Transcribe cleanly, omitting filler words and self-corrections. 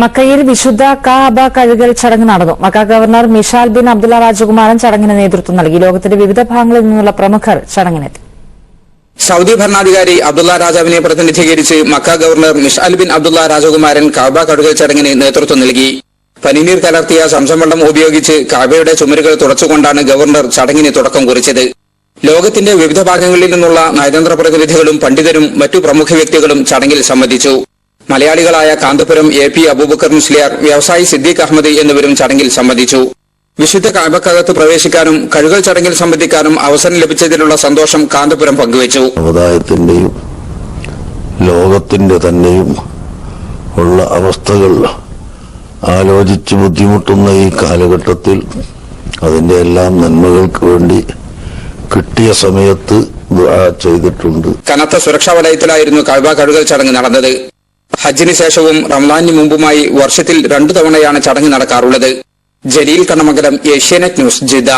മക്കയിൽ വിശുദ്ധ കഅബ കഴുകൽ ചടങ്ങ് നടന്നു. Mecca governor Mishaal bin Abdullah രാജകുമാരൻ ചടങ്ങിന് നേതൃത്വം നൽകി. ലോകത്തിന്റെ വിവിധ ഭാഗങ്ങളിൽ നിന്നുള്ള പ്രമുഖർ ചടങ്ങിനെത്തി. സൗദി ഭരണാധികാരി അബ്ദുള്ള രാജാവിനെ പ്രതിനിധീകരിച്ച് Mecca governor Mishaal bin Abdullah രാജകുമാരൻ കഅബ കഴുകൽ ചടങ്ങിന് നേതൃത്വം നൽകി. പനിനീർ കലർത്തിയ സംസം വെള്ളം ഉപയോഗിച്ച് കഅബയുടെ ചുമരുകൾ തുടച്ചുകൊണ്ടാണ് ഗവർണർ ചടങ്ങിന് തുടക്കം കുറിച്ചത്. ലോകത്തിന്റെ വിവിധ ഭാഗങ്ങളിൽ നിന്നുള്ള നയതന്ത്ര പ്രതിനിധികളും പണ്ഡിതരും മറ്റു പ്രമുഖ വ്യക്തികളും ചടങ്ങിൽ സംബന്ധിച്ചു. മലയാളികളായ കാന്തപുരം AP അബൂബക്കർ മുസ്ലിയാർ, വ്യവസായി സിദ്ദീഖ് അഹമ്മദ് എന്നിവരും ചടങ്ങിൽ സംബന്ധിച്ചു. വിശുദ്ധ കഅബക്കകത്ത് പ്രവേശിക്കാനും കഴുകൽ ചടങ്ങിൽ സംബന്ധിക്കാനും അവസരം ലഭിച്ചതിലുള്ള സന്തോഷം കാന്തപുരം പങ്കുവച്ചു. സമുദായത്തിന്റെയും ലോകത്തിന്റെ തന്നെയും ഉള്ള അവസ്ഥകൾ ആലോചിച്ച് ബുദ്ധിമുട്ടുന്ന ഈ കാലഘട്ടത്തിൽ അതിന്റെ എല്ലാം നന്മകൾക്ക് വേണ്ടി കിട്ടിയ സമയത്ത് ദുആ ചെയ്തിട്ടുണ്ട്. കനത്ത സുരക്ഷാ വലയത്തിലായിരുന്നു കഅബ കഴുകൽ ചടങ്ങ് നടന്നത്. ഹജ്ജിന് ശേഷവും റമളാനിന് മുമ്പുമായി വർഷത്തിൽ 2 തവണയാണ് ചടങ്ങ് നടക്കാറുള്ളത്. Jaleel Kannamangalam, Asianet news, Jeddah.